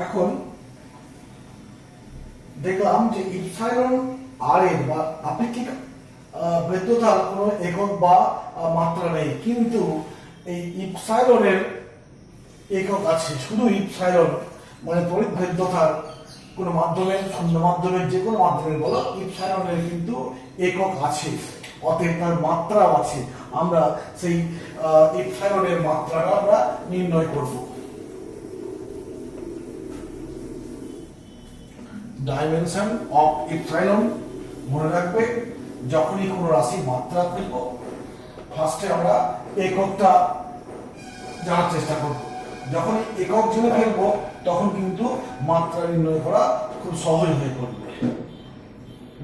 এখন দেখলাম যে ইপসাইলন আর এর বা আপেক্ষিক বৈদ্যুতার কোনো একক বা মাত্রা নেই, কিন্তু এই ইপসাইলনের একক আছে। শুধু ইপসাইলন মানে তড়িৎ বৈদ্যুতার কোনো মাধ্যমে, শূন্য মাধ্যমের যে কোনো মাধ্যমে বলো, ইপসাইলনের কিন্তু একক আছে, অতএব তার মাত্রাও আছে। আমরা সেই ইপসাইলনের মাত্রাটা আমরা নির্ণয় করব। ডাইমেনশন অফ ইপসাইলন মনে রাখবে, যখনই কোনো রাশি মাত্রা ফেলবো ফার্স্টে আমরা এককটা জানার চেষ্টা করব। যখন একক জেনে ফেলবো তখন কিন্তু মাত্রা নির্ণয় করা খুব সহজ হয়ে পড়বে।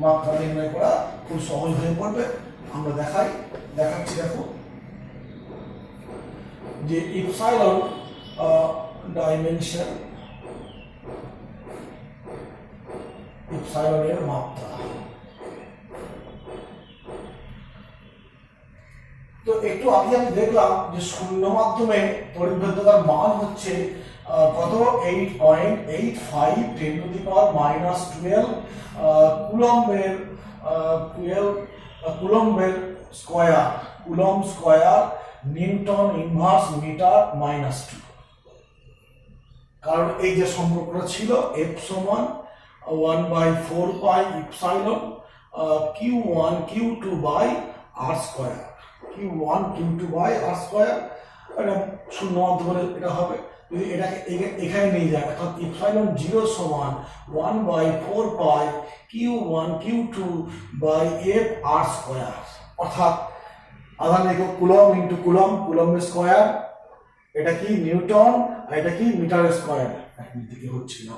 মাত্রা নির্ণয় করা খুব সহজ হয়ে পড়বে। আমরা দেখাচ্ছি। দেখো যে ইপসাইলন ডাইমেনশন, ইপসাইলনের মাত্রা। তো একটু আগে আমি দেখলাম যে শূন্য মাধ্যমে তড়িৎ বৈদ্যুতার মান হচ্ছে কত, 8.85 10⁻⁻12 কুলম্বের square, coulomb square newton inverse metre -2। কারণ এই যে সম্পর্কটা ছিল F সমান 1/4 pi epsilon Q1 Q2 by R square, Q1 Q2 by R square, এটা শূন্য মাধ্যমে এটা হবে। যদি এটাকে এখানে নিয়ে যায় অর্থাৎ ইপসাইলন 0 সমান 1/4 pi Q1 Q2 by F R square, অর্থাৎ আধান একক কুলম্ব ইনটু কুলম্ব, কুলম্বের স্কয়ার, এটা কি নিউটন আর এটা কি মিটার স্কয়ার। এক মিনিট থেকে হচ্ছিল,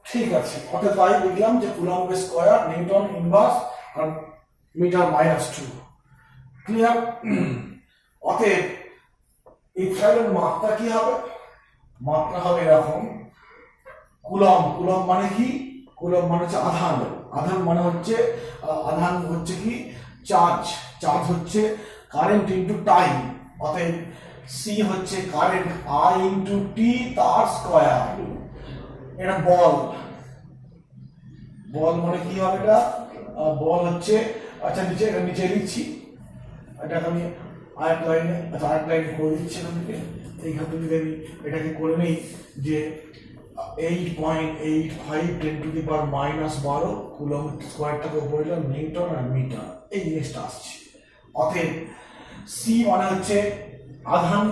ঠিক আছে। অর্থাৎ তাই লিখলাম যে কুলম্ব স্কয়ার নিউটন ইনভার্স আর মিটার -2। ক্লিয়ার? অতএব ইপসাইলনের মাত্রা কি হবে? মাত্রা হবে এরকম, কুলম্ব, কুলম্ব মানে কি? কুলম্ব মানে হচ্ছে আধান, আধান মানে হচ্ছে আধান হচ্ছে কি চার্জ, চার্জ হচ্ছে কারেন্ট ইনটু টাইম। অতএব সি হচ্ছে কারেন্ট, আই ইনটু টি তার স্কয়ার। এটা বল, বল মানে কি হবে? এটা বল হচ্ছে, আচ্ছা নিচে এটা নিচে লিখছি, এটাকে আমি আরেক লাইনে, আচ্ছা আরেক লাইনে করে দিচ্ছি। এইখান থেকে আমি এটাকে করে নিই যে 8.85 10⁻⁻12 কুলম্ব স্কয়ারটাকে বললাম নিউটন আর মিটার, এই জিনিসটা আসছে। অতএব সি মানে হচ্ছে আধান,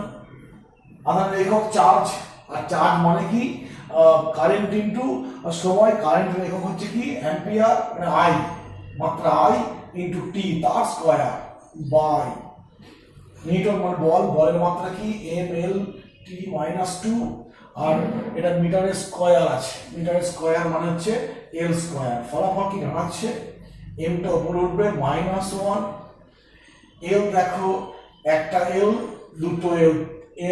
আধান একক চার্জ, আর চার্জ মানে কি কারেন্ট ইনটু সময়, কারেন্টের একক হচ্ছে কি অ্যাম্পিয়ার, মানে আই, মাত্রা আই ইনটু টি তার স্কয়ার বাই নিউটন মানে বল, বলের মাত্রা কি ml t -2, আর এটা মিটারের স্কয়ার আছে, মিটারের স্কয়ার মানে হচ্ছে l স্কয়ার। ফলাফল কি দাঁড়াচ্ছে? m টা উপরে উঠবে -1, l দেখো একটা l, দুটো l,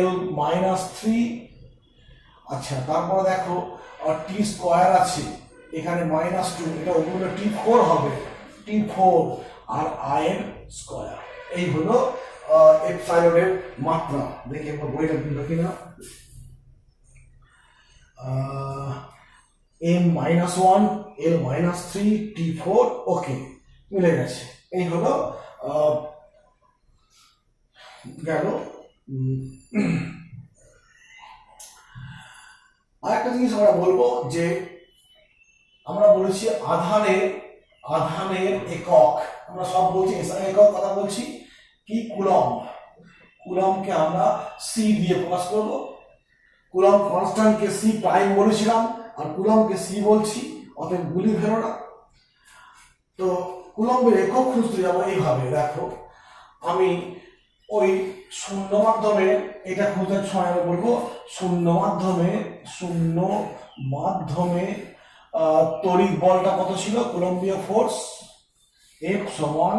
l -3। আচ্ছা তারপর দেখো t স্কয়ার আছে এখানে -2, এটা উপরে t4 হবে, t4 আর i এর স্কয়ার। এই হলো ইপসাইলনের মাত্রা। দেখি আমরা বইটা দিল কিনা। m-1 l -3 t4, ওকে মিলে গেছে। এই হলো গেল। আরেকটা জিনিস আমরা বলবো যে আমরা বলেছি আধানের একক, আমরা সব বলছি এসআই একক কথা বলছি কি কুলম্ব, কুলম্বকে আমরা সি দিয়ে প্রকাশ করব। কুলম্ব কনস্ট্যান্টকে সি প্রাইম বলেছিলাম আর কুলম্বকে সি বলছি, অতএব গুলি ফেলো না। তো কুলম্বের একক খুঁজতে যাবো এইভাবে, দেখো আমি ওই শূন্য মাধ্যমে এটা খুঁজতে সময় আমি বলবো শূন্য মাধ্যমে তড়িৎ বলটা কত ছিল, কুলম্বীয় ফোর্স F সমান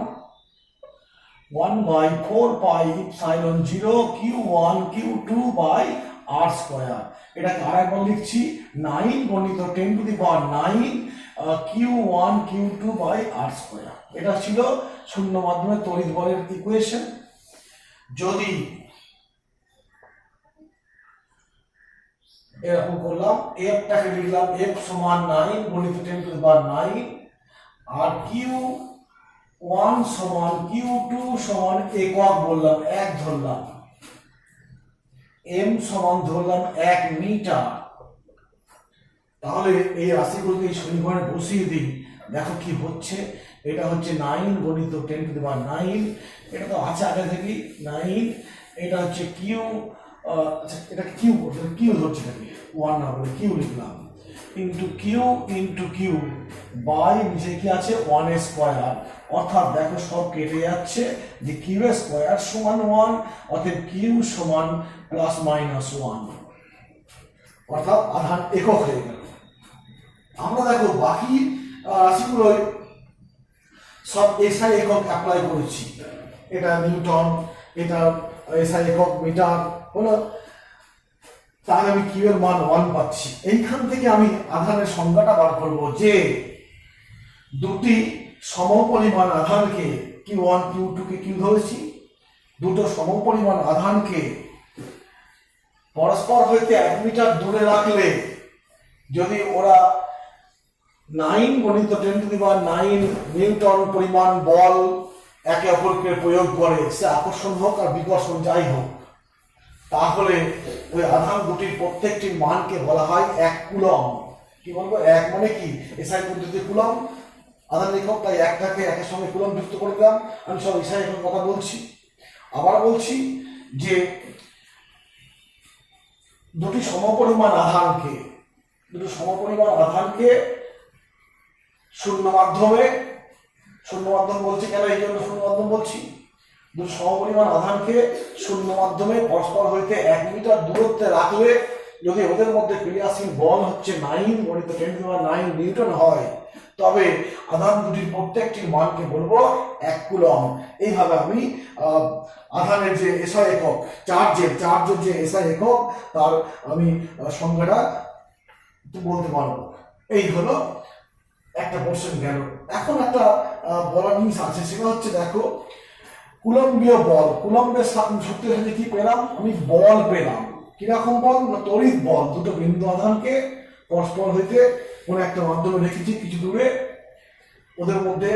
1/4 pi epsilon 0 Q1 Q2 by R square. এটাকে আরেকবার লিখছি 9 গুণিত 10⁹ Q1 Q2 by R square. এটা ছিল শূন্য মাধ্যমে তড়িৎ বলের ইকুয়েশন। যদি এরকম করলাম, এফটাকে লিখলাম এফ সমান 9 গুণিত 10⁹9, আর Q1 সমান Q2 সমান একক বললাম 1 ধরলাম, M সমান ধরলাম 1 মিটার। তাহলে এই রাশিগুলোকে এই সমীকরণে বসিয়ে দিই, দেখো কি হচ্ছে। এটা হচ্ছে 9 গুণিত 10⁹9, এটা তো আছে আগে থেকেই 9। এটা হচ্ছে কিউ, আচ্ছা এটা কিউ কিউ ধরছে নাকি 1 না বলে কিউ লিখলাম, ইন্টু কিউ বাই নিচে কি আছে 1 স্কয়ার, অর্থাৎ দেখো সব কেটে যাচ্ছে, যে কিউ স্কয়ার সমান 1, অতএব কিউ সমান ±1, অর্থাৎ আধান একক হয়ে গেল। আমরা দেখো বাকি রাশিগুলো সব এসআই একক অ্যাপ্লাই করেছি, এটা নিউটন, এটা এসআই একক মিটার হলো, তাহলে আমি কিউ এর মান 1 পাচ্ছি। এইখান থেকে আমি আধানের সংজ্ঞাটা বার করব, যে দুটি সমপরিমাণ আধানকে Q1 Q2 কে কিউ ধরেছি, দুটো সমপরিমাণ আধানকে পরস্পর হইতে 1 মিটার দূরে রাখলে যদি ওরা 9 গুণিত 10⁹9 নিউটন পরিমাণ বল একে অপরকে প্রয়োগ করে, সে আকর্ষণ হোক আর বিকর্ষণ যাই হোক, তাহলে ওই আধান দুটির প্রত্যেকটির মানকে বলা হয় 1 কুলম। কি বলবো, 1 মানে কি এসআই পদ্ধতিতে কুলম, আধান একক, তাই একটাকে একের সঙ্গে কুলম যুক্ত করে দিলাম। আমি সব এসআই একক কথা বলছি। আবার বলছি যে দুটি সমপরিমাণ আধানকে শূন্য মাধ্যম বলছি কেন, এই জন্য শূন্য মাধ্যম বলছি, দুটি সমপরিমাণ আধানকে শূন্য মাধ্যমে পরস্পর হইতে 1 মিটার দূরত্বে রাখলে যদি ওদের মধ্যে ক্রিয়াশীল বল হচ্ছে 9 গুণিত 10⁹9 নিউটন হয়, তবে আধান দুটির প্রত্যেকটির মানকে বলবো 1 কুলম। এইভাবে আমি আধানের যে এসআই একক, চার্জের যে এসআই একক, তার আমি সংজ্ঞাটা বলতে পারবো। এই হলো একটা কোশ্চেন গেল। এখন একটা বলার জিনিস আছে, সেটা হচ্ছে দেখো কুলম্বীয় বল, কুলম্বের সূত্রের সাথে কি পেলাম, আমি বল পেলাম। কিরকম বল না, তড়িৎ বল। দুটো বিন্দু আধানকে পরস্পর হইতে কোনো একটা মাধ্যমে রেখেছি কিছু দূরে, ওদের মধ্যে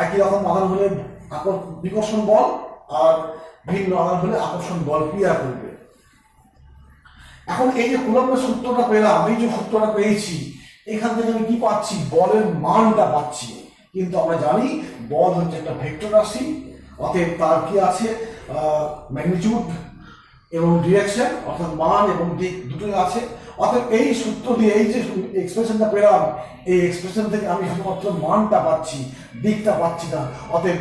একই রকম আধান হলে বিকর্ষণ বল, আর ভিন্ন আধান হলে আকর্ষণ বল ক্রিয়া করবে। এখন এই যে কুলম্বের সূত্রটা পেলাম, এই যে সূত্রটা পেয়েছি, এখান থেকে আমি কি পাচ্ছি, বলের মানটা পাচ্ছি। কিন্তু আমরা জানি বল হচ্ছে একটা ভেক্টর রাশি, অতএব তার কি আছে ম্যাগনিটিউড এবং ডিরেকশন, অর্থাৎ মান এবং দিক দুটোই আছে। অতএব এই সূত্র দিয়ে এই যে এক্সপ্রেশনটা পেলাম, এই এক্সপ্রেশন থেকে আমি শুধুমাত্র মানটা পাচ্ছি, দিকটা পাচ্ছি না। অতএব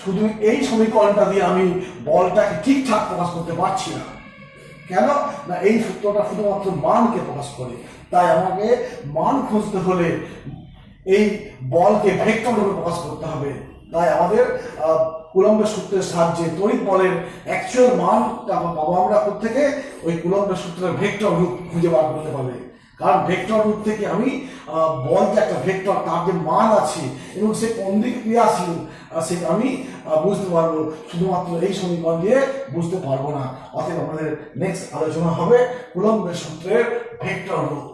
শুধু এই সমীকরণটা দিয়ে আমি বলটাকে ঠিকঠাক প্রকাশ করতে পারছি না। কেন না, এই সূত্রটা শুধুমাত্র মানকে প্রকাশ করে। তাই আমাকে মান খুঁজতে হলে এই বলকে ভেক্টর রূপে প্রকাশ করতে হবে। তাই আমাদের কুলম্বের সূত্রের সাহায্যে তড়িৎ বলের অ্যাকচুয়াল মানটা পাবো আমরা থেকে ওই কুলম্বের সূত্রের ভেক্টর রূপ খুঁজে বার করতে পারবে। কারণ ভেক্টর রূপ থেকে আমি বল যে একটা ভেক্টর, তার যে মান আছে এবং সে কোন দিকে ক্রিয়াশীল, সেটা আমি বুঝতে পারবো, শুধুমাত্র এই সমীকরণ দিয়ে বুঝতে পারবো না। অতএব আমাদের নেক্সট আলোচনা হবে কুলম্বের সূত্রের ভেক্টর রূপ।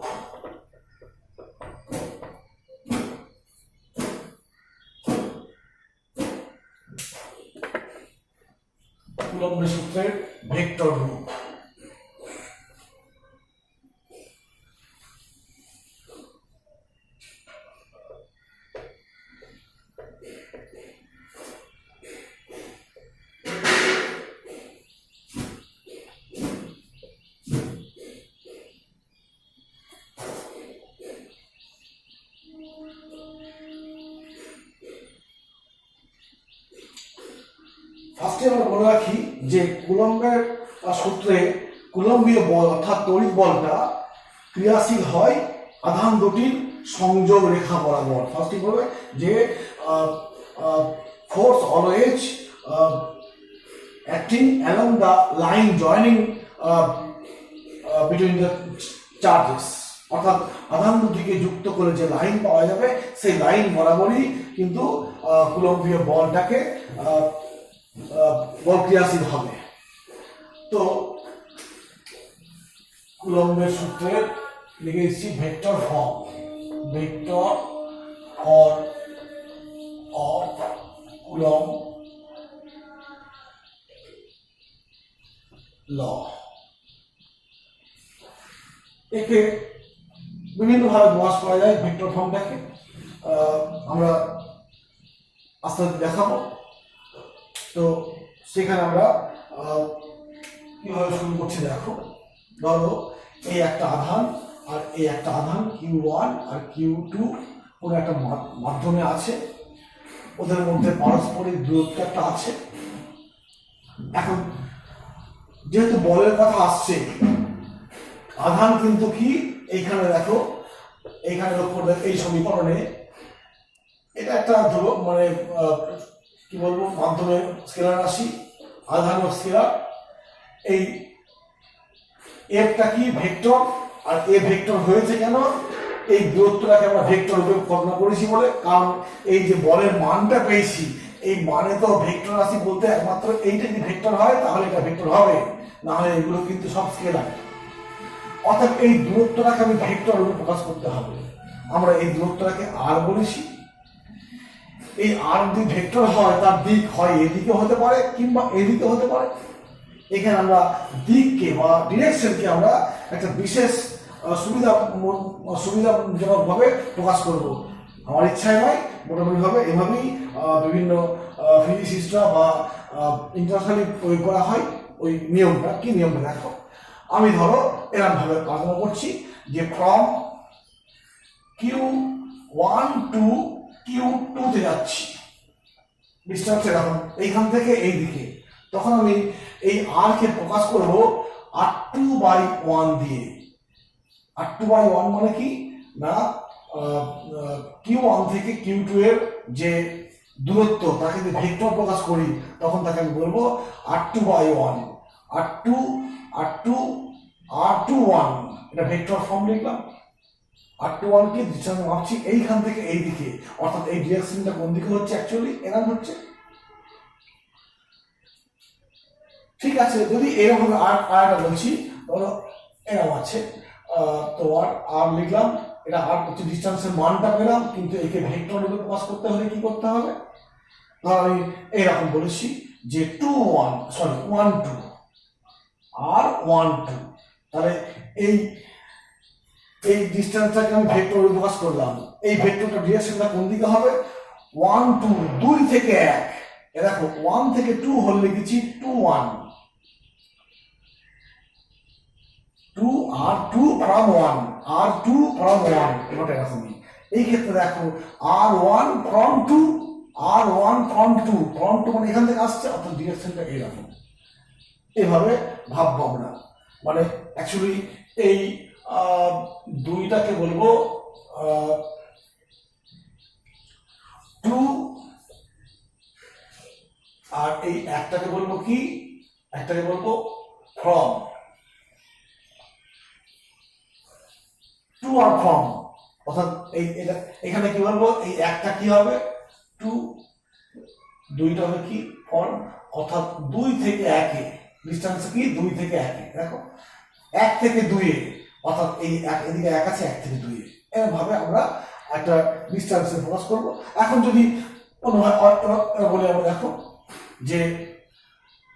কুলম্বের সূত্রের ভেক্টর রূপ। ফার্স্টে আমরা বলে রাখি যে কুলম্বের সূত্রে কুলম্বীয় বল অর্থাৎ তড়িৎ বলটা ক্রিয়াশীল হয় আধান দুটির সংযোগ রেখা বরাবর। ফার্স্টে বলবে যে force always acting along the line joining between the charges, অর্থাৎ আধান দুটিকে যুক্ত করে যে লাইন পাওয়া যাবে সেই লাইন বরাবরই কিন্তু কুলম্বীয় বলটাকে বল ক্রিয়াশীল হবে। তো কুলম্বের সূত্রে লিখে দিচ্ছি vector form, vector form of Coulomb law. একে বিভিন্নভাবে প্রকাশ করা যায় ভেক্টর ফর্মটাকে, আমরা আস্তে আস্তে দেখাবো। তো সেখানে আমরা কিভাবে শুরু করছি দেখো। ধরো এই একটা আধান আর এই একটা আধান Q1 আর Q2 কোনো একটা মাধ্যমে আছে, ওদের মধ্যে পারস্পরিক দূরত্ব একটা আছে। এখন যেহেতু বলের কথা আসছে, আধান কিন্তু কি এইখানে দেখো, এইখানে লক্ষ্য এই সমীকরণে এটা একটা ধরো মানে কি বলবো মাধ্যমে স্কেলার রাশি, আধান ও স্কেলার। এই এফটা কি ভেক্টর, আর এ ভেক্টর হয়েছে কেন, এই দূরত্বটাকে আমরা ভেক্টর রূপে গণনা করেছি বলে। কারণ এই যে বলের মানটা পেয়েছি, এই মানে তো ভেক্টর রাশি বলতে একমাত্র এইটা যদি ভেক্টর হয় তাহলে এটা ভেক্টর হবে, না হলে এগুলো কিন্তু সব স্কেলার। অর্থাৎ এই দূরত্বটাকে আমি ভেক্টর রূপে প্রকাশ করতে হবে। আমরা এই দূরত্বটাকে আর বলেছি। এই আর যদি ভেক্টর হয় তার দিক হয় এদিকে হতে পারে কিংবা এদিকে হতে পারে। এখানে আমরা দিককে বা ডিরেকশনকে আমরা একটা বিশেষ সুবিধাজনকভাবে প্রকাশ করব। আমার ইচ্ছায় নয়, মোটামুটিভাবে এভাবেই বিভিন্ন ফিজিসিস্টরা বা ইন্টারন্যাশনালি প্রয়োগ করা হয় ওই নিয়মটা। কি নিয়মটা দেখো, আমি ধরো এরকম ভাবে আলোচনা করছি যে ফ্রম Q1 টু Q2 তে যাচ্ছি, ডিসটেন্স এরকম এইখান থেকে এই দিকে। তখন আমি এই আর কে প্রকাশ করব R2/1 দিয়ে। R2/1 মানে কি না, Q1 থেকে Q2 এর যে দূরত্ব তাকে যদি ভেক্টর প্রকাশ করি তখন তাকে আমি বলবো R2/1, R2/1 এটা ভেক্টর ফর্ম লিখলাম। R2/1 কে ডিসটেন্স মাপছি এইখান থেকে এই দিকে, অর্থাৎ এই ডিরেকশনটা কোন দিকে হচ্ছে, অ্যাকচুয়ালি এরকম হচ্ছে। ঠিক আছে, যদি এরকম আরটা বলছি, ধরো এরকম আছে, তোমার আর লিখলাম, এটা আর হচ্ছে ডিস্টেন্সের মানটা পেলাম, কিন্তু একে ভেক্টর রূপে প্রকাশ করতে হলে কি করতে হবে, ধর আমি এইরকম বলেছি যে 2-1 সরি 1-2 আর 1-2, তাহলে এই এই ডিস্টেন্সটাকে আমি ভেক্টর রূপে প্রকাশ করলাম। এই ভেক্টরটা ডিরেকশনটা কোন দিকে হবে, 1-2 2 থেকে 1। এ দেখো 1 থেকে 2 হল লিখেছি 2-1, 2 আর 2 from 1 আর 2 from 1 এটা এরকমই। এই ক্ষেত্রে দেখো R1 from 2 R1 from 2 from 2 মানে এখান থেকে আসছে, অর্থাৎ ডিরেকশনটা এইরকম। এইভাবে ভাববো আমরা, মানে অ্যাকচুয়ালি এই দুইটাকে বলবো 2 আর এই একটাকে বলবো কি, একটাকে বলবো from 2 আর from, অর্থাৎ এই এটা এখানে কি বলবো, এই একটা কি হবে 2, দুইটা হবে কি from, অর্থাৎ 2 থেকে 1 এ ডিসটেন্স কি 2 থেকে 1 এ। দেখো 1 থেকে 2 এ, অর্থাৎ এই এদিকে 1 আছে 1 থেকে 2 এ, এরকম ভাবে আমরা একটা ডিসটেন্সের প্রকাশ করব। এখন যদি বলে আমরা দেখো যে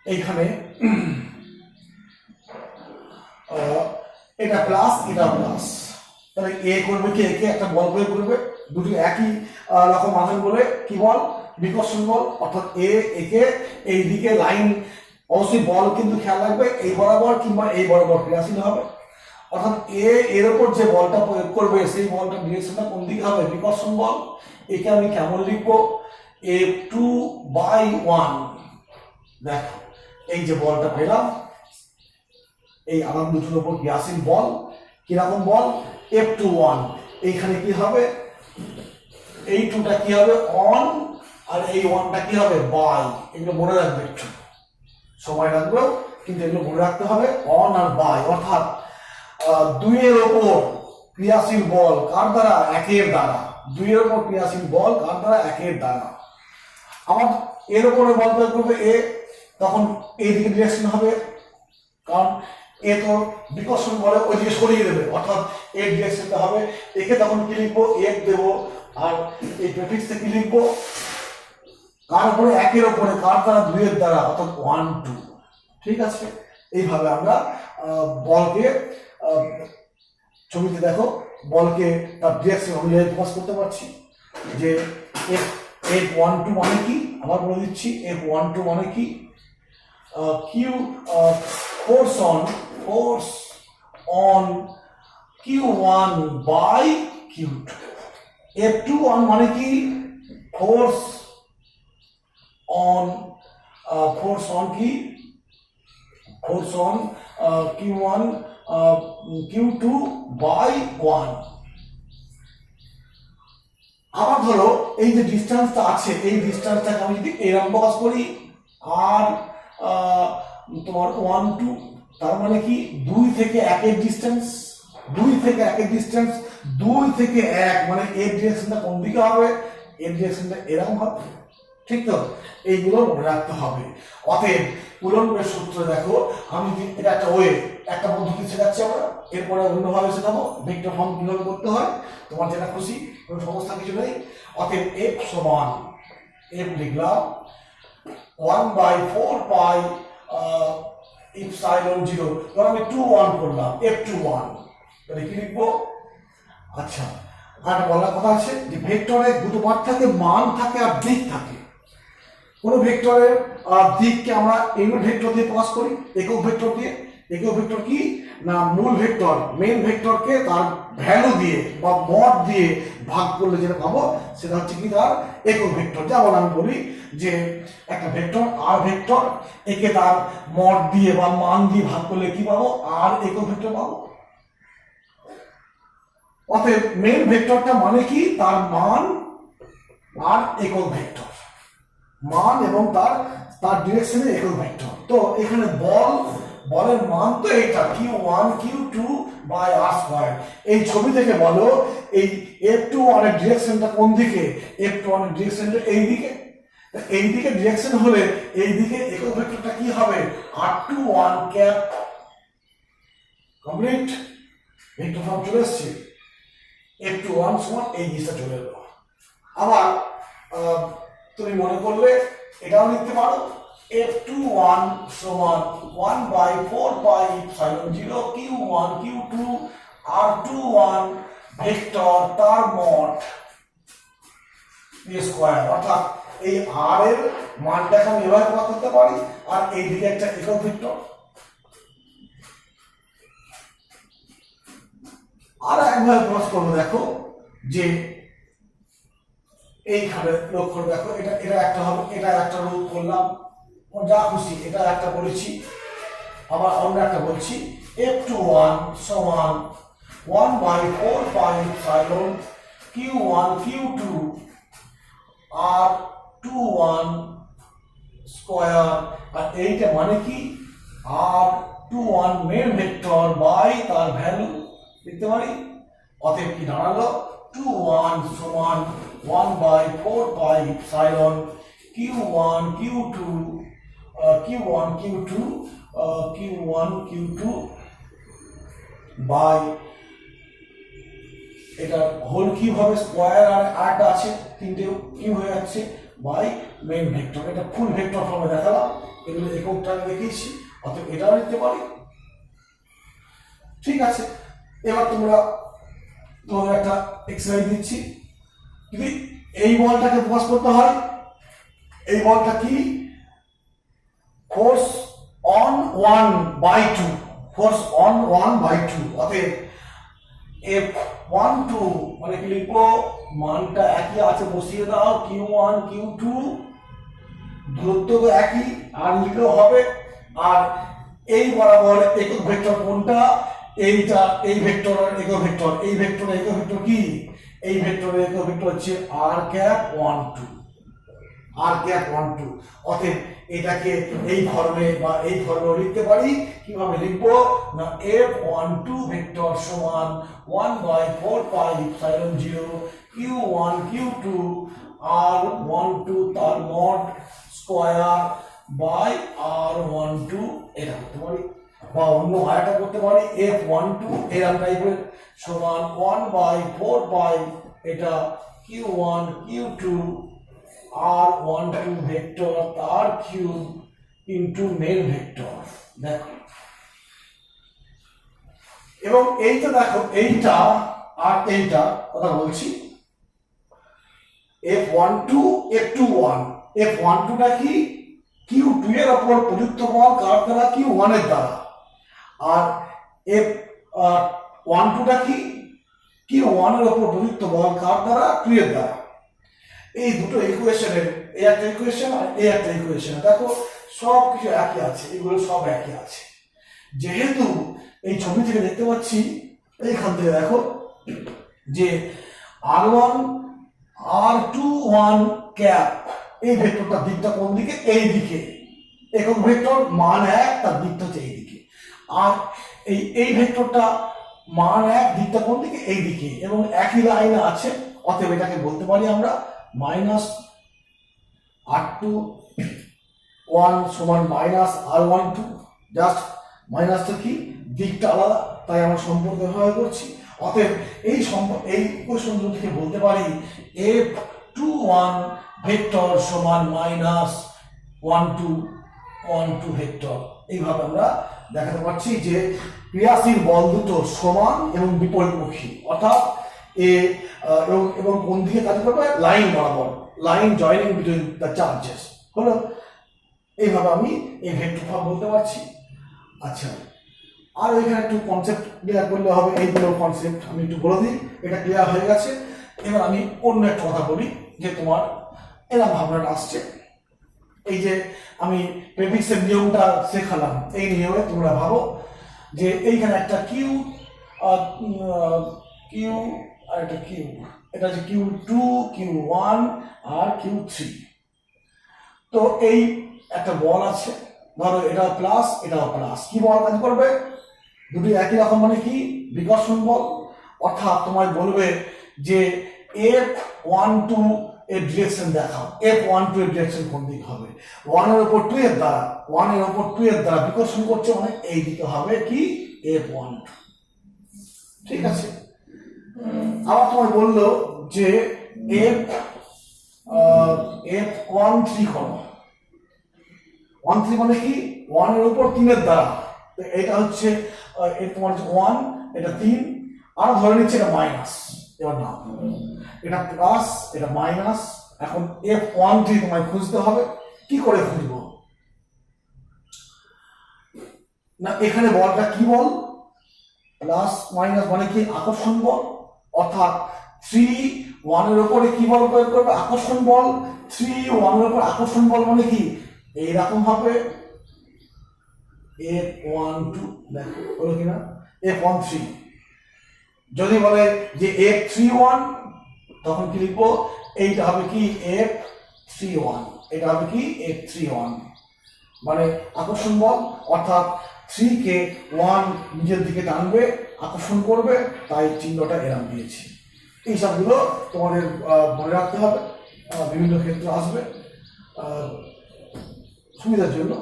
এইখানে এটা প্লাস এটা প্লাস, তাহলে এ করবে কি একে একটা বল প্রয়োগ করবে, দুটি একই রকম আধান বলে কি বল, বিকর্ষণ বল। অর্থাৎ এ একে এই দিকে লাইন, অবশ্যই বল কিন্তু খেয়াল রাখবে এই বরাবর কিংবা এই বরাবর ক্রিয়াশীল হবে। অর্থাৎ এ এর উপর যে বলটা প্রয়োগ করবে সেই বলটার ডিরেকশনটা কোন দিকে হবে, বিকর্ষণ বল। একে আমি কেমন লিখবো, F2/1। দেখো এই যে বলটা পেলাম, এই আধান দুটোর উপর ক্রিয়াশীল বল, কিরকম বল, F2/1। এইখানে কি হবে, এই 2টা কি হবে অন, আর এই 1টা কি হবে বাই। এগুলো মনে রাখবে, একটু সময় লাগবে কিন্তু এগুলো মনে রাখতে হবে, অন আর বাই। অর্থাৎ 2 এর উপর ক্রিয়াশীল বল কার দ্বারা, 1 এর দ্বারা। 2 এর উপর ক্রিয়াশীল বল কার দ্বারা, 1 এর দ্বারা। আমার এর উপরে বল প্রয়োগ করবে এ, তখন এই দিকে ডিরেকশন হবে, কারণ এ তো বিকর্ষণ বলে ওই দিকে সরিয়ে দেবে, অর্থাৎ এর ডিরেকশনটা হবে, একে তখন কি লিখবো, এক দেবো, আর এই প্রেফিক্সে কি লিখবো, কার উপরে, একের উপরে, কার দ্বারা, দুইয়ের দ্বারা, অর্থাৎ 1 2। ঠিক আছে, এইভাবে আমরা বলকে ছবিতে দেখো বলকে তার ডিরেকশন অনুযায়ী প্রকাশ করতে পারছি। যে F12 মানে কি, আবার বলে দিচ্ছি, F12 মানে কি, Q force on Q1 by Q2। F21 মানে কি, ফোর্স অন কি, force on Q1 Q2 by 1। আবার ধরো এই যে ডিস্টেন্সটা আছে, এই ডিস্টেন্সটাকে আমি যদি এরকম প্রকাশ করি, আর তোমার 1 2, তার মানে কি 2 থেকে 1 এর ডিস্টেন্স, 2 থেকে 1 এর ডিস্টেন্স, 2 থেকে 1 মানে এর ডিরেকশনটা কোন দিকে হবে, এর ডিরেকশনটা এরকম হবে। ঠিক তো, এইগুলো মনে রাখতে হবে। অতএব কুলম্বের সূত্র দেখো, আমি এটা একটা ওয়ে, একটা পদ্ধতি শেখাচ্ছি আমরা, এরপরে অন্যভাবে শেখাবো ভেক্টর ফর্ম কিভাবে করতে হয়, তোমার যেটা খুশি, কোনো সমস্যা কিছু নেই। অতএব F সমান, F লিখলাম 1/4 পাই ইপসাইলন 0, ধর আমি 2 1 করলাম, F21, তাহলে কি লিখবো, আচ্ছা আর বলার কথা আছে যে ভেক্টরের দুটো মান থাকে, মান থাকে আর দিক থাকে। কোনো ভেক্টরের দিককে আমরা ইউনিট ভেক্টর দিয়ে প্রকাশ করি, একক ভেক্টর দিয়ে। একক ভেক্টর কি না, মূল ভেক্টর মেইন ভেক্টরকে তার ভ্যালু দিয়ে বা মড দিয়ে ভাগ করলে যেটা পাবো সেটা হচ্ছে কি তার একক ভেক্টর। যেমন আমি বলি যে একটা ভেক্টর আর ভেক্টর, একে তার মড দিয়ে বা মান দিয়ে ভাগ করলে কি পাবো, আর একক ভেক্টর পাবো। অতএব মেইন ভেক্টরটা মানে কি, তার মান আর একক ভেক্টর, মান এবং তার ডিরেকশনে একক ভেক্টর। তো এখানে বলের মান তো এটা Q1 Q2 by r square. এই ছবি থেকে বলো এই F21 এর ডিরেকশনটা কোন দিকে, F21 এর ডিরেকশনটা এই দিকে, এই দিকে ডিরেকশন হলে এই দিকে একক ভেক্টরটা কি হবে, R21 cap. Complete, vector form চলে এসেছে। F21 সমান এই জিনিসটা চলে এলো। আবার তুমি মনে করলে এটাও লিখতে পারো, F21 সমান 1/4 pi epsilon 0 Q1 Q2 R21 vector তার মড স্কয়ার। অর্থাৎ এই r এর মানটাকে আমি এভাবে প্রকাশ করতে পারি, আর এই দিকে একটা একক ভেক্টর। আর একভাবে প্রকাশ করবো, দেখো যে এইখানে লক্ষ্য দেখো, এটা একটা হবে, এটা একটা রূপ করলাম, যা খুশি, এটা একটা বলেছি। আবার অন্য একটা বলছি, F21 সমান 1/4 pi epsilon Q1 Q2 R21 square. আর এইটা মানে কি, R21 মেইন ভেক্টর বাই তার ভ্যালু লিখতে পারি। অতএব কি দাঁড়ালো, 21 সমান 1/4 pi epsilon Q1 Q2 by এটা হোল কিউব হবে, স্কয়ার আর আটটা আছে, তিনটে কিউব হয়ে যাচ্ছে, বাই মেইন ভেক্টর। এটা ফুল ভেক্টর ফর্মে দেখালাম, এগুলো এককটা দেখিয়েছি। অতএব এটাও লিখতে পারি। ঠিক আছে, এবার তোমাদের একটা এক্সারসাইজ দিচ্ছি। যদি এই বলটাকে প্রকাশ করতে হয়, এই বলটা কি, ফোর্স অন 1/2, ফোর্স অন 1/2। অতএব F12 মানে কি লিখবো, মানটা একই আছে, বসিয়ে দাও, Q1 Q2 দূরত্ব তো একই, আর লিখলেও হবে। আর এই বরাবর একক ভেক্টর কোনটা, এইটা, এই ভেক্টরের একক ভেক্টর, এই ভেক্টরের একক ভেক্টর কি, এই ভেক্টরের একক ভেক্টর হচ্ছে r12, r12। অতএব এটাকে এই ফর্মে বা এই ফর্মে লিখতে পারি। কিভাবে লিখবো না, F12 ভেক্টর সমান 1/4 pi epsilon 0 Q1 Q2 R12 তার মড স্কয়ার বাই R12, এটা করতে পারি। বা অন্য আরেকটা করতে পারি F12 এরকম টাইপের সমান 1/4 পাই এটা Q1 Q2 R12 ভেক্টর তার কিউব ইনটু মেন ভেক্টর। দেখো এবং এইটা দেখো এইটা আর এইটা কথা বলছি F12 F21 F12টা কি Q2 এর উপর প্রযুক্ত বল কার দ্বারা Q1 এর দ্বারা, আর F12টা কি Q1 এর উপর প্রযুক্ত বল কার দ্বারা 2 এর দ্বারা। এই দুটো ইকুয়েশনের এই একটা ইকুয়েশন আর এই একটা ইকুয়েশন দেখো সব কিছু একই আছে, এগুলো সব একই আছে। যেহেতু এই ছবি থেকে দেখতে পাচ্ছি এইখান থেকে দেখো যে R1 R21 ক্যাপ এই ভেক্টরটার দিকটা কোন দিকে, এই দিকে, একক ভেক্টর মান 1 তার দিকটা হচ্ছে এই দিকে, আর এই ভেক্টরটা মান 1 দিকটা কোন দিকে, এই দিকে, এবং একই লাইনে আছে। অতএব এটাকে বলতে পারি আমরা -R21 সমান -R12, জাস্ট মাইনাসটা কি দিকটা আলাদা, তাই আমরা সম্পর্ক ব্যবহার করছি। অতএব এই ইকুয়েশন থেকে বলতে পারি F21 ভেক্টর সমান -12 ভেক্টর। এইভাবে আমরা দেখাতে পারছি যে ক্রিয়াশীল বল দুটো সমান এবং বিপরীতমুখী, অর্থাৎ এবং কোন দিকে কাজ করবে, লাইন বরাবর, line joining between the charges হলো। এইভাবে আমি এই ভেক্টর ফর্ম বলতে পারছি। আচ্ছা, আর এখানে একটু কনসেপ্ট ক্লিয়ার করলে হবে, এইগুলো কনসেপ্ট আমি একটু বলে দিই, এটা ক্লিয়ার হয়ে গেছে। এবার আমি অন্য একটা কথা বলি যে তোমার এরকম ভাবনাটা আসছে, এই যে আমি প্রেফিক্সের নিয়মটা শেখালাম, এই নিয়মে তোমরা ভাবো যে এইখানে একটা কিউ আর একটা কিউ, এটা হচ্ছে Q2 Q1 আর Q3। তো এই একটা বল আছে, ধরো এটা প্লাস এটাও প্লাস, কি বল কাজ করবে, দুটি একই রকম, মানে কি বিকর্ষণ বল। অর্থাৎ তোমায় বলবে যে F12 এর ডিরেকশন দেখাও, F12 এর ডিরেকশন কোন দিকে হবে, 1 এর উপর 2 এর দ্বারা, 1 এর উপর 2 এর দ্বারা বিকর্ষণ করছে, মানে এই দিকে হবে কি F12। ঠিক আছে, আবার তোমায় বললো যে F13 করো, 13 মানে কি 1 এর উপর 3 এর দ্বারা, এটা হচ্ছে তোমার 1, এটা 3, আর ধরে নিচ্ছে এটা মাইনাস, এবার না এটা প্লাস এটা মাইনাস। এখন F13 তোমায় খুঁজতে হবে, কি করে খুঁজবো না, এখানে বলটা কি বল, প্লাস মাইনাস মানে কি আকর্ষণ বল, অর্থাৎ 3 1 এর উপরে কি বল প্রয়োগ করবে, আকর্ষণ বল। 3 1 এর উপর আকর্ষণ বল মানে কি এইরকম হবে F12, দেখো হলো কিনা F13। যদি বলে যে F31 তখন কি লিখবো, এইটা হবে কি F31, এটা হবে কি F31, মানে আকর্ষণ বল, অর্থাৎ 3 কে 1 নিজের দিকে টানবে, আকর্ষণ করবে, তাই চিহ্নটা এরকম দিয়েছি। এই সবগুলো তোমাদের মনে রাখতে হবে, বিভিন্ন ক্ষেত্রে আসবে সুবিধার জন্য।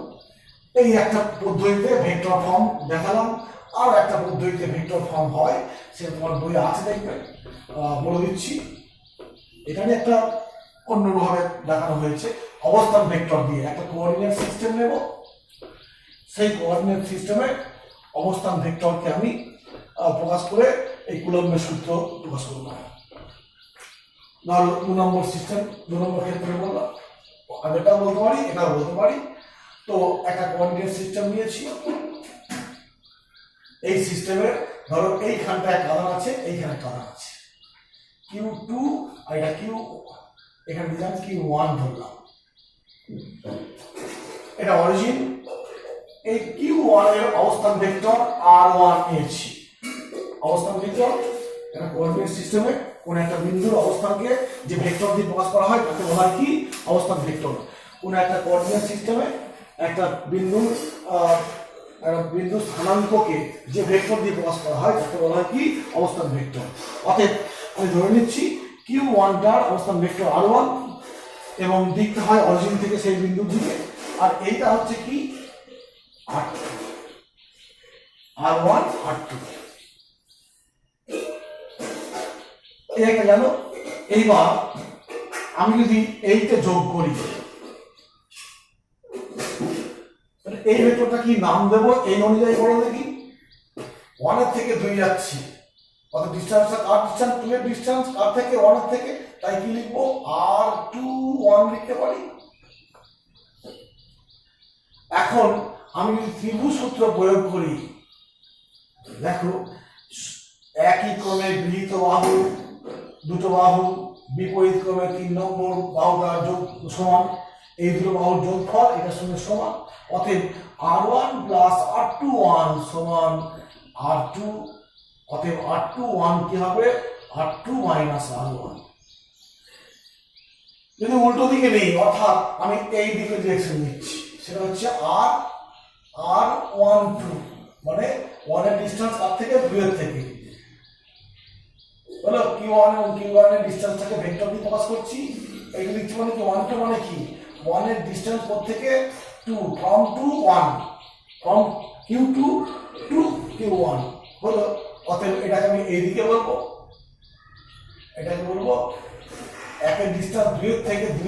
এই একটা পদ্ধতিতে ভেক্টর ফর্ম দেখালাম, আর একটা পদ্ধতিতে ভেক্টর ফর্ম হয়, সে তোমার বই আছে দেখবে, বলে দিচ্ছি। এখানে একটা অন্যভাবে দেখানো হয়েছে, অবস্থান ভেক্টর দিয়ে একটা কোঅর্ডিনেট সিস্টেম নেব, সেই কোঅর্ডিনেট সিস্টেমে অবস্থান ভেক্টরকে আমি প্রকাশ করে এই কুলম্বের সূত্র প্রকাশ করব। ধরো 2 নম্বর সিস্টেম, 2 নম্বর ক্ষেত্রে বললাম, আমি এটা বলতে পারি, এটা বলতে পারি। তো একটা কোঅর্ডিনেট সিস্টেম নিয়েছি, এই সিস্টেমের ধরো এইখানটা একটা আধান আছে, এইখানে একটা আধান আছে Q2, আর এটা Q, এখানে দিলাম Q1 ধরলাম, এটা অরিজিন। এই Q1 এর অবস্থান ভেক্টর R1 নিয়েছি, অবস্থান ভেক্টর এটা কোঅর্ডিনেট সিস্টেমে কোন একটা বিন্দুর অবস্থানকে যে ভেক্টর দিয়ে প্রকাশ করা হয় তাকে বলা হয় কি অবস্থান ভেক্টর। কোন একটা কোঅর্ডিনেট সিস্টেমে একটা বিন্দুর স্থানাঙ্ককে যে ভেক্টর দিয়ে প্রকাশ করা হয় তাকে বলা হয় কি অবস্থান ভেক্টর। অতএব আমি ধরে নিচ্ছি Q1 টার অবস্থান ভেক্টর R1 এবং দিকটা হয় অরিজিন থেকে সেই বিন্দুর দিকে, আর এইটা হচ্ছে কি R2। R1 R2 এই একটা গেল। এইবার আমি যদি এইটা যোগ করি, এই ভেক্টরটা কি নাম দেবো এই অনুযায়ী বলো দেখি। 1 এর থেকে 2 যাচ্ছি, কত ডিসটেন্সটা, কার ডিসটেন্স, 2 এর ডিসটেন্স কার থেকে, 1 এর থেকে, তাই কি লিখবো R21 লিখতে পারি। এখন আমি যদি ত্রিভুজ সূত্র প্রয়োগ করি, দেখো একই ক্রমে গৃহীত বাহু, দুটো বাহু বিপরীত ক্রমে 3 নম্বর বাহুটার যোগ সমান, এই দুটো বাহুর যোগফল এটার সঙ্গে সমান, অতএব R1 প্লাস R21 সমান R2, অতএব R21 কি হবে, R2 মাইনাস R1। যদি উল্টো দিকে নেই, অর্থাৎ আমি এই দিকে ডিরেকশন নিচ্ছি, সেটা হচ্ছে R12, মানে 1 এর ডিসটেন্স কার থেকে, 2 এর থেকে, হলো Q1 এবং Q1 এর ডিসটেন্সটাকে ভেক্টর দিয়ে প্রকাশ করছি। এইটা লিখছি মানে কি, 1 টু মানে কি, 1 এর ডিসটেন্স কোথ থেকে, 2, from two 1, from Q2 two Q1 হলো। অতএব এটাকে আমি এইদিকে বলবো, এটাকে বলবো একের ডিসটেন্স 2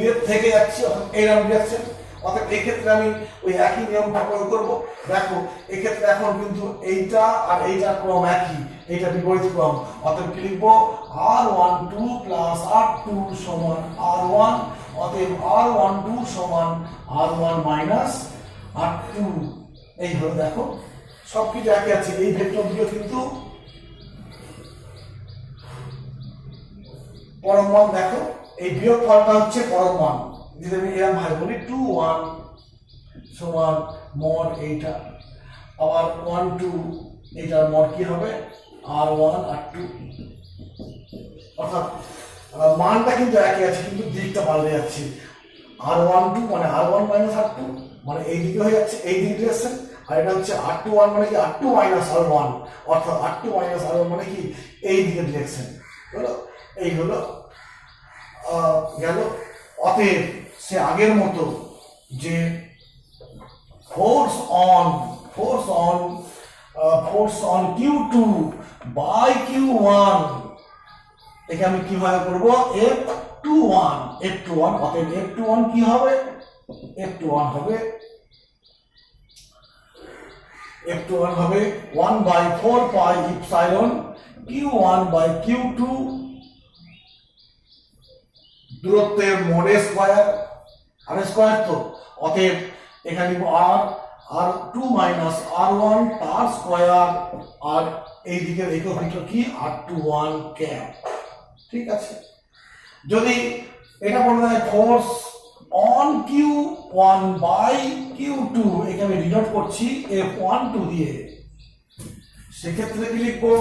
এর থেকে যাচ্ছি, অর্থাৎ এইরকম ডিরেকশন। অর্থাৎ এক্ষেত্রে আমি ওই একই নিয়মটা প্রয়োগ করবো। দেখো এক্ষেত্রে এখন কিন্তু এইটা আর এইটার ক্রম একই, এইটা বিপরীত ক্রম, অতএব কি লিখবো, R12 প্লাস R2 সমান R1, অতএব R12 সমান R1 মাইনাস R2। এই হলো, দেখো সবকিছু একই আছে, এই ভেক্টর দুটো কিন্তু পরম মান। দেখো এই বিয়োগ ফলটা হচ্ছে পরম মান, যদি আমি এরকম ভাবে বলি 2 1 সমান মড এইটা, আবার 1 2 এইটার মড কি হবে, R1 R2, অর্থাৎ মানটা কিন্তু একই আছে কিন্তু দিকটা পাল্টে যাচ্ছে। R12 মানে R1 মাইনাস R2, মানে এই দিকে হয়ে যাচ্ছে এই দিক ডিরেকশন, আর এটা হচ্ছে R21 মানে কি R2 মাইনাস R1, অর্থাৎ R2 মাইনাস R1 মানে কি এই দিকে ডিরেকশন হলো। এই হলো গেল। অতএব সে আগের মতো যে force on Q2 by Q1, একে আমি কিভাবে করবো, F21, অতএব F21 কি হবে, F21 হবে 1/4 pi epsilon Q1 by Q2, দূরত্বের মড স্কয়ার, আর স্কয়ার তো, অতএব এখানে R2 মাইনাস R1 তার স্কয়ার, আর এই দিকের একক ভেক্টর কি R21 ক্যাপ। ঠিক আছে, যদি এটা বলা যায় force on Q1 by Q2, একে আমি ডিনোট করছি F12 দিয়ে, সেক্ষেত্রে কি লিখবো,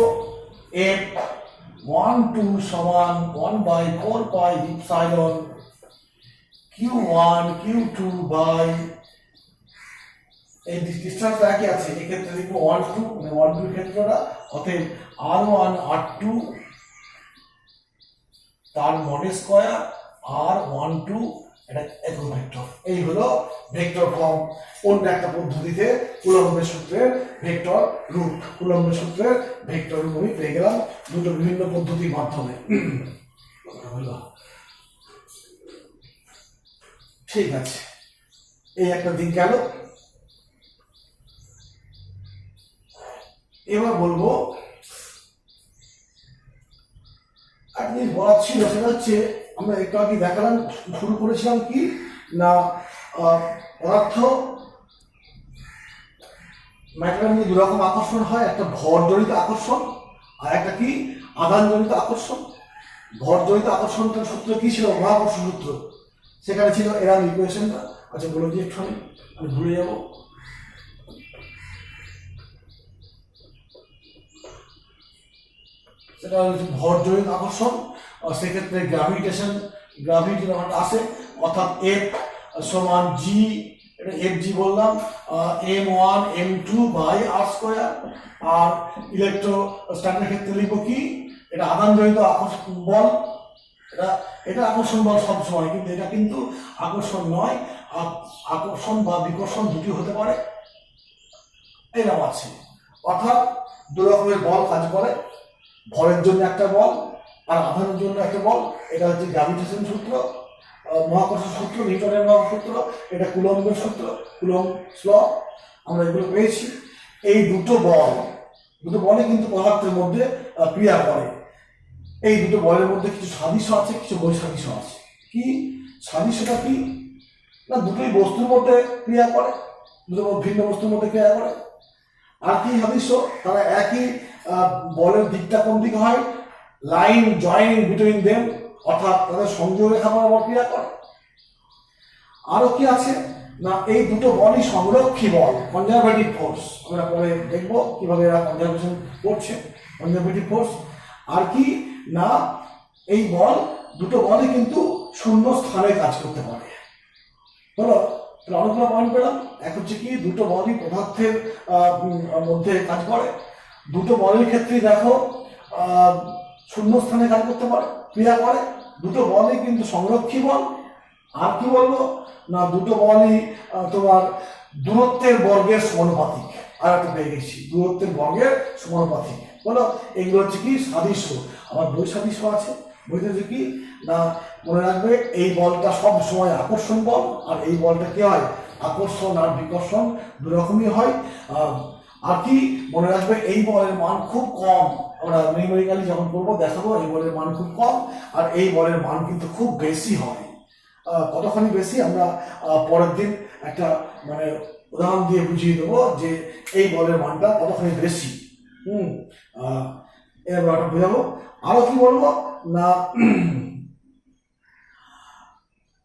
F12 সমান 1/4 pi epsilon Q1 Q2 by, এই ডিসটেন্স একই আছে, এক্ষেত্রে লিখবো 1 2, মানে 1 2 ক্ষেত্রটা, অতএব R1 R2 তার মড স্কয়ার R12, এটা একক ভেক্টর। এই হলো ভেক্টর ফর্ম। অন্য একটা পদ্ধতিতে কুলম্বের সূত্রের ভেক্টর রূপ, কুলম্বের সূত্রের ভেক্টর রূপ আমি পেয়ে গেলাম দুটো বিভিন্ন পদ্ধতির মাধ্যমে। ঠিক আছে, এই একটা দিক গেল। এবার বলবো একটা জিনিস বলার ছিল, সেটা হচ্ছে আমরা একটু আগে দেখালাম, শুরু করেছিলাম কি না, পদার্থ ম্যাটারের মধ্যে দুরকম আকর্ষণ হয়, একটা ভরজনিত আকর্ষণ আর একটা কি আধানজনিত আকর্ষণ। ভরজনিত আকর্ষণটার সূত্র কি ছিল, মহাকর্ষণ সূত্র, সেখানে ছিল এরকম ইকুয়েশনটা। আচ্ছা বলে দিয়ে একটু আমি ভুলে যাব। সেটা হচ্ছে ভরজনিত আকর্ষণ, সেক্ষেত্রে গ্রাভিটি আসে, অর্থাৎ F সমান G, এটা FG বললাম, M1 M2 by R square. আর ইলেকট্রোস্ট্যাটিকের ক্ষেত্রে লিখবো কি, এটা আধানজনিত আকর্ষণ বল, এটা আকর্ষণ বল সবসময়, কিন্তু এটা কিন্তু আকর্ষণ নয়, আকর্ষণ বা বিকর্ষণ দুটি হতে পারে, এরকম আছে। অর্থাৎ দু রকমের বল কাজ করে, ভরের জন্য একটা বল আর আধানের জন্য একটা বল। এটা হচ্ছে গ্র্যাভিটেশন সূত্র, মহাকর্ষ সূত্র, নিউটনের মহাকর্ষ সূত্র, এটা কুলম্বের সূত্র, কুলম্বস ল, আমরা এগুলো পেয়েছি। এই দুটো বলই কিন্তু পদার্থের মধ্যে ক্রিয়া করে। এই দুটো বলের মধ্যে কিছু সাদৃশ্য আছে, কিছু বৈসাদৃশ্য আছে। কি সাদৃশ্যটা কি না, দুটোই বস্তুর মধ্যে ক্রিয়া করে, দুটো ভিন্ন বস্তুর মধ্যে ক্রিয়া করে। আর কি সাদৃশ্য, তারা একই বলের দিকটা কোন দিকে হয়, লাইন জয়েনিং বিটুইন দেম, অর্থাৎ তাদের সংযোগ রেখা বরাবর ক্রিয়া করে। আরো কি আছে না, এই দুটো বলই সংরক্ষী বল, কনজারভেটিভ ফোর্স। আমরা পরে দেখবো কিভাবে এরা কনজারভেশন করছে, কনজারভেটিভ ফোর্স। আর কি না, এই দুটো বলই কিন্তু শূন্য স্থানে কাজ করতে পারে। হলো, তাহলে অনেকগুলো পয়েন্ট পেলাম। এক হচ্ছে কি, দুটো বলই পদার্থের মধ্যে কাজ করে। দুটো বলের ক্ষেত্রে দেখো শূন্য স্থানে কাজ করতে পারে, ক্রিয়া করে। দুটো বলই কিন্তু সংরক্ষী বল। আর কি বলবো না, দুটো বলই তোমার দূরত্বের বর্গের সমানুপাতিক। আর একটা পেয়ে গেছি, দূরত্বের বর্গের সমানুপাতিক। বলো, এগুলো হচ্ছে কি সাদৃশ্য। আবার বৈসাদৃশ্য আছে। বলতে হচ্ছে কি না, মনে রাখবে এই বলটা সব সময় আকর্ষণ বল, আর এই বলটা কি হয়, আকর্ষণ আর বিকর্ষণ দু রকমই হয়। আর কি মনে রাখবে, এই বলের মান খুব কম। আমরা নিউমেরিক্যালি যখন করবো দেখাবো এই বলের মান খুব কম, আর এই বলের মান কিন্তু খুব বেশি হয়। কতখানি বেশি আমরা পরের দিন একটা মানে উদাহরণ দিয়ে বুঝিয়ে দেবো যে এই বলের মানটা কতখানি বেশি। এবার একটা বোঝাবো। আরো কি বলবো না,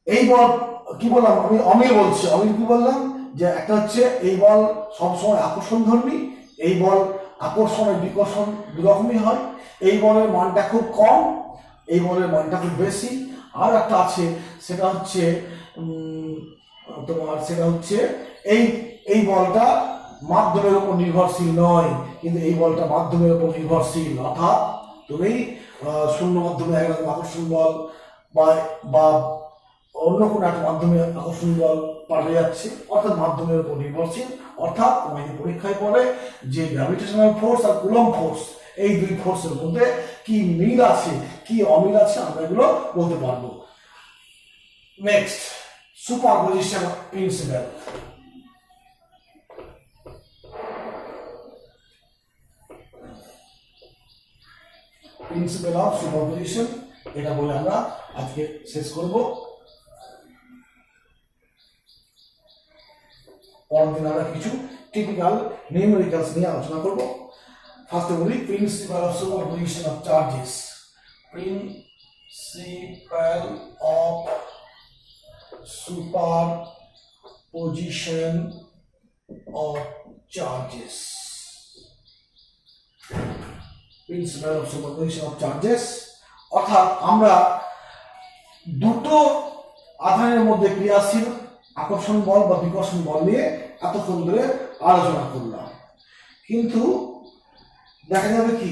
এই বল কি বললাম আমি, অমিল বলছি। অমিল কি বললাম, যে একটা হচ্ছে এই বল সবসময় আকর্ষণ ধর্মী, এই বল আকর্ষণ আর বিকর্ষণ দু রকমই হয়। এই বলের মানটা খুব কম, এই বলের মানটা খুব বেশি। আর একটা আছে, সেটা হচ্ছে তোমার এই বলটা মাধ্যমের উপর নির্ভরশীল নয়, কিন্তু এই বলটা মাধ্যমের উপর নির্ভরশীল। অর্থাৎ তুমি শূন্য মাধ্যমে একরকম আকর্ষণ বল বা অন্য কোনো একটা মাধ্যমে আকর্ষণ বল পাল্টে যাচ্ছে, অর্থাৎ মাধ্যমের উপর নির্ভরশীল। অর্থাৎ তোমাকে পরীক্ষায় পড়ে যে গ্র্যাভিটেশনাল ফোর্স আর কুলম্ব ফোর্স, এই দুই ফোর্সের মধ্যে কি মিল আছে কি অমিল আছে আমরা এগুলো বলতে পারবো। Next, superposition principal. Principal of superposition, এটা বলে আমরা আজকে শেষ করব। পরের দিন আমরা কিছু টিপিক্যাল নিউমেরিক্যালস নিয়ে আলোচনা করব। ফার্স্টে বলি principal of superposition of charges. Principal of superposition of charges. Principal of superposition of charges অর্থাৎ আমরা দুটো আধানের মধ্যে ক্রিয়াশীল আকর্ষণ বল বা বিকর্ষণ বল নিয়ে এতক্ষণ ধরে আলোচনা করলাম। কিন্তু দেখা যাবে কি,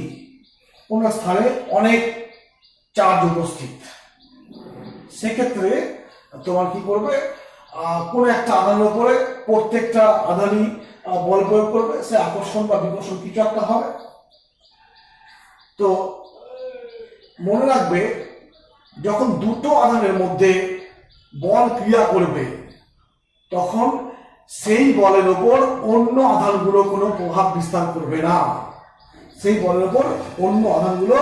কোন স্থানে অনেক চার্জ উপস্থিত, সেক্ষেত্রে তোমার কি করবে, কোন একটা আধানের উপরে প্রত্যেকটা আধানই বল প্রয়োগ করবে, সে আকর্ষণ বা বিকর্ষণ কিছু একটা হবে। তো মনে রাখবে, যখন দুটো আধানের মধ্যে বল ক্রিয়া করবে তখন সেই বলের উপর অন্য আধানগুলো কোনো প্রভাব বিস্তার করবে না। সেই বলের উপর অন্য আধানগুলো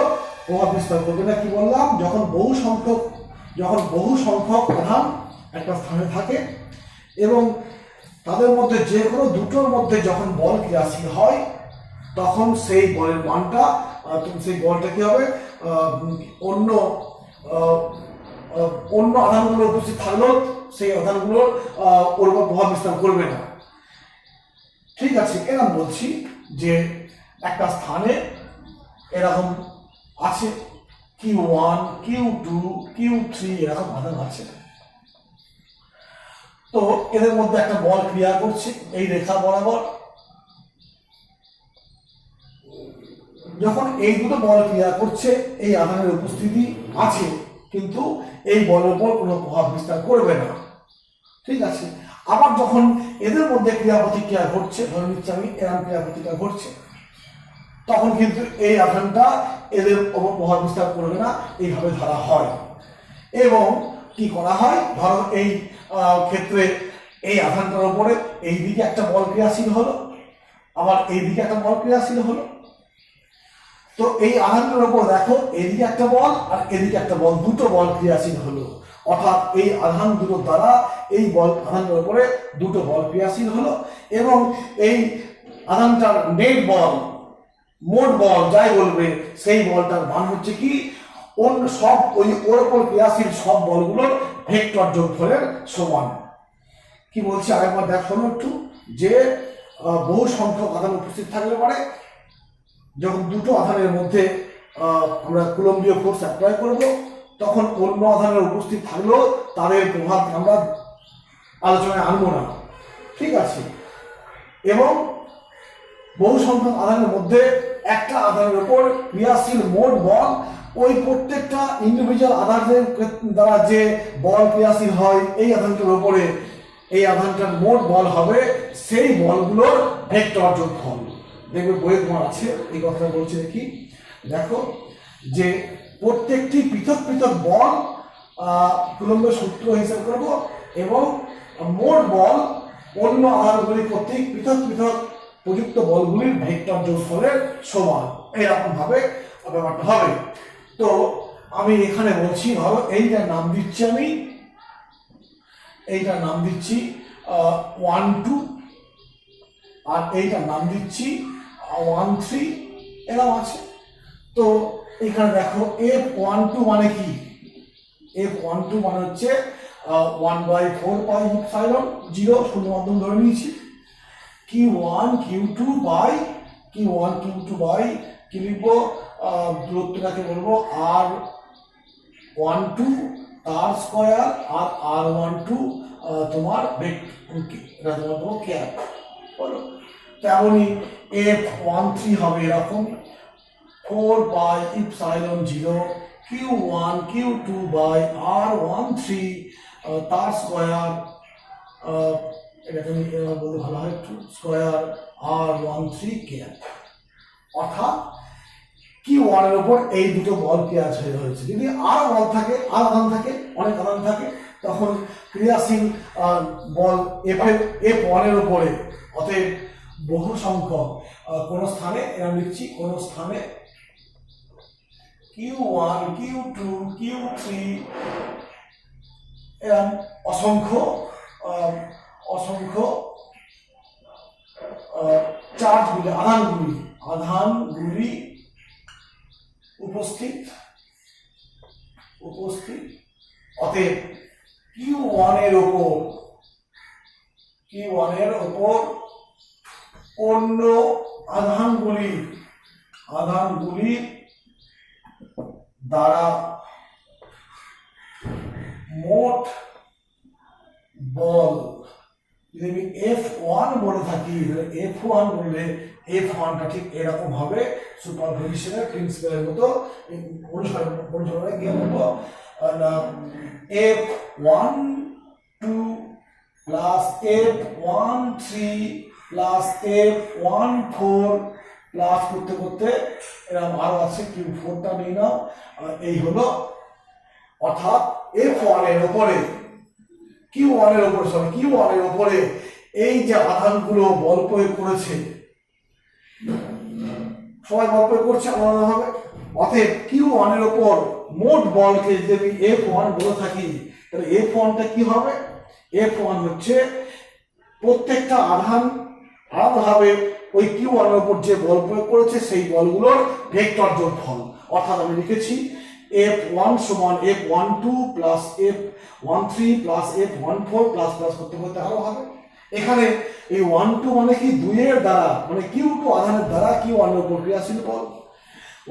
প্রভাব বিস্তার করবে না। কি বললাম, যখন বহু সংখ্যক আধান একটা স্থানে থাকে এবং তাদের মধ্যে যে কোনো দুটোর মধ্যে যখন বল ক্রিয়াশীল হয়, তখন সেই বলের মানটা, সেই বলটা কি হবে, অন্য আধানগুলো উপস্থিত থাকলেও সেই আধানগুলোর ওর উপর প্রভাব বিস্তার করবে না। ঠিক আছে, এরকম বলছি যে একটা স্থানে এরকম আছে Q1, Q2, Q3 এরকম আধান আছে। তো এদের মধ্যে একটা বল ক্রিয়া করছে এই রেখা বরাবর। যখন এই দুটো বল ক্রিয়া করছে, এই আধানের উপস্থিতি আছে, কিন্তু এই বলের উপর কোনো প্রভাব বিস্তার করবে না। ঠিক আছে, আবার যখন এদের মধ্যে ক্রিয়া প্রতিক্রিয়া ঘটছে, ধরে নিচ্ছি আমি এরকম ক্রিয়া প্রতিক্রিয়া ঘটছে, তখন কিন্তু এই আধানটা এদের উপর প্রভাব বিস্তার করবে না, এইভাবে ধরা হয়। এবং কি করা হয়, ধরো এই ক্ষেত্রে এই আধানটার উপরে এই দিকে একটা বল ক্রিয়াশীল হলো, আবার এই দিকে একটা বল ক্রিয়াশীল হলো। তো এই আধানটার উপর দেখো এদিকে একটা বল আর এদিকে একটা বল, দুটো বল ক্রিয়াশীল হলো, অর্থাৎ এই আধান দুটোর দ্বারা এই বল আধানটার উপরে দুটো বল ক্রিয়াশীল হলো। এবং এই আধানটার নেট বল, মোট বল যাই বলবে, সেই বলটার মান হচ্ছে কি, অন্য সব ওই ওর উপর ক্রিয়াশীল সব বলগুলোর ভেক্টর যোগফলের সমান। কি বলছি আরেকবার দেখো একটু, যে বহু সংখ্যক আধান উপস্থিত থাকলে পারে যখন দুটো আধানের মধ্যে আমরা কুলম্বীয় ফোর্স অ্যাপ্লাই করব, তখন অন্য আধানের উপস্থিত থাকলেও তাদের প্রভাব আমরা আলোচনায় আনবো না, ঠিক আছে। এবং বহু সংখ্যক আধানের মধ্যে একটা আধানের উপর ক্রিয়াশীল মোট বল, ওই প্রত্যেকটা ইন্ডিভিজুয়াল আধানের দ্বারা যে বল ক্রিয়াশীল হয় এই আধানটার উপরে, এই আধানটার মোট বল হবে সেই বলগুলোর ভেক্টর যোগফল। দেখবে বইয়ে তোমার আছে এই কথাটা বলছি, দেখি দেখো যে প্রত্যেকটি পৃথক পৃথক বল কুলম্বের সূত্র হিসাব করব, এবং মোট বল অন্য আধানগুলি কর্তৃক পৃথক পৃথক প্রযুক্ত বলগুলির ভেক্টর যোগফলের সমান, এরকম ভাবে ব্যাপারটা হবে। তো আমি এখানে বলছি, ধরো এইটার নাম দিচ্ছি, আমি এইটার নাম দিচ্ছি 1 2, আর এইটার নাম দিচ্ছি 1 3, এরকম আছে। তো এখানে দেখো F12 মানে কি, F12 মানে হচ্ছে 1/4 পাই এপসাইলন 0, শূন্য মাধ্যম ধরে নিয়েছি, Q1 Q2 বাই কি লিখবো, দূরত্বটাকে বলবো R12 তার স্কয়ার, আর R12 তোমার এটা তোমার দেবো ক্যাপ, বলো। তেমনই F13 হবে এরকম 4 pi epsilon 0 Q1 Q2 by R13 তার স্কয়ার, এটাকে বলতে ভালো হয় একটু, স্কয়ার R13 ক্যাপ। অর্থাৎ Q1 এর উপর এই দুটো বল ক্রিয়াশীল হয়েছে। যদি আর বল থাকে, আর আধান থাকে, অনেক আধান থাকে, তখন ক্রিয়াশীল বল F1 এর উপরে, অতএব বহু সংখ্যক কোন স্থানে এরকম লিখছি, কোন স্থানে Q1 Q2 Q3 এরকম অসংখ্য চার্জগুলি, আধানগুলি উপস্থিত। অতএব Q1 এর উপর অন্য আধানগুলির দ্বারা মোট বল, যদি আমি F1 বলে থাকি, F1 বললে F1টা ঠিক এরকম হবে, সুপারপজিশনের প্রিন্সিপালের মতো অনুসরণে গিয়ে বলবো F12 plus F13 plus F14 plus করতে করতে এরকম আরো আছে, Q4টা নিয়ে নাও, এই হলো। অর্থাৎ F1 এর উপরে Q1 এর উপরে এই যে আধানগুলো বল প্রয়োগ করেছে, সবাই বল প্রয়োগ করছে আলাদাভাবে, অতএব Q1 এর উপর মোট বলকে যদি F1 বলে থাকি, তাহলে F1টা কি হবে, F1 হচ্ছে প্রত্যেকটা আধান আলাদাভাবে ওই Q1 এর উপর যে বল প্রয়োগ করেছে সেই বলগুলোর ভেক্টর যোগফল। অর্থাৎ আমি লিখেছি F1 সমান F12 plus F13 plus F14 plus করতে করতে আরো হবে। এখানে এই 12 মানে কি 2 এর দ্বারা, মানে Q2 আধানের দ্বারা Q1 এর উপর ক্রিয়াশীল বল,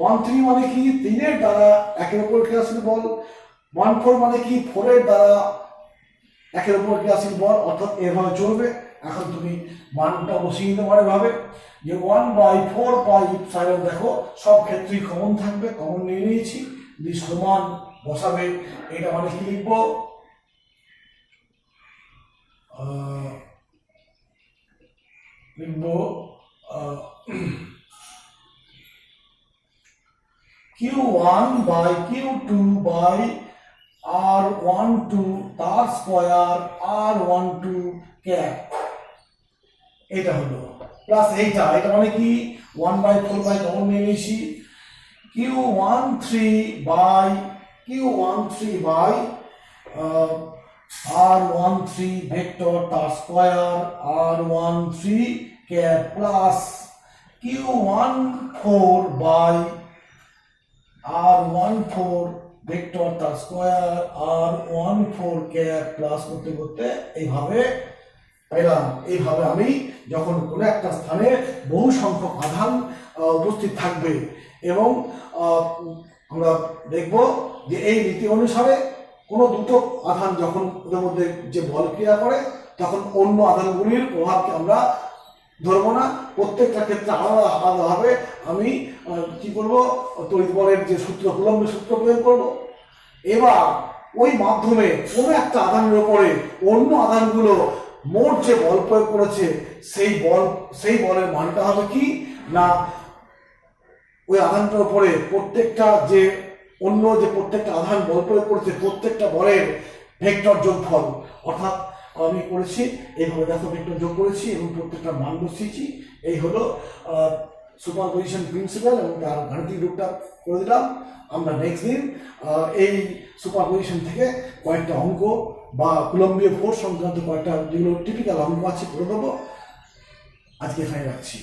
13 মানে কি 3 এর দ্বারা 1 এর উপর ক্রিয়াশীল বল, 14 মানে কি 4 এর দ্বারা 1 এর উপর ক্রিয়াশীল বল, অর্থাৎ এভাবে চলবে। এখন তুমি মানটা বসিয়ে দিতে পারো ভাবে যে 1/4 পাই এপসাইলন, দেখো সব ক্ষেত্রেই কমন থাকবে, কমন নিয়ে নিয়েছি, যদি সমান বসাবে, এটা মানে কি লিখবো, Q1 by Q2 by R12 তার স্কয়ার R12 ক্যাপ, এটা হলো প্লাস এইটা মানে কি 1/4 বাই কমন নিয়ে নিয়েছি, Q13 বাই R13 ভেক্টর তার square R13 cap plus Q14 by R14 vector তার স্কয়ার R14 ক্যাপ প্লাস করতে করতে এইভাবে পেলাম। এইভাবে আমি যখন কোনো একটা স্থানে বহু সংখ্যক আধান উপস্থিত থাকবে এবং আমরা দেখব যে এই নীতি অনুসারে কোনো দুটো আধান যখন ওদের মধ্যে যে বল ক্রিয়া করে তখন অন্য আধানগুলির প্রভাবকে আমরা ধরবো না, প্রত্যেকটা ক্ষেত্রে আলাদা আলাদাভাবে আমি কি করবো, তড়িৎ বলের যে সূত্র কুলম্বের সূত্র প্রয়োগ করবো। এবার ওই মাধ্যমে কোনো একটা আধানের উপরে অন্য আধানগুলো মোট যে বল প্রয়োগ করেছে সেই বলের মানটা হবে কি না, ওই আধানটার উপরে প্রত্যেকটা যে প্রত্যেকটা আধান বল প্রয়োগ করেছে প্রত্যেকটা বলের ভেক্টর যোগফল, অর্থাৎ আমি করেছি এইভাবে দেখো ভেক্টর যোগ করেছি এবং প্রত্যেকটা মান বসিয়েছি। এই হলো সুপারপজিশন প্রিন্সিপাল এবং তার গাণিতিক রূপটা করে দিলাম। আমরা নেক্সট দিন এই সুপারপজিশন থেকে কয়েকটা অঙ্ক বা কুলম্বীয় ফোর্স সংক্রান্ত কয়েকটা যেগুলো টিপিক্যাল অঙ্ক আছে করে দেবো। আজকে এখানে রাখছি।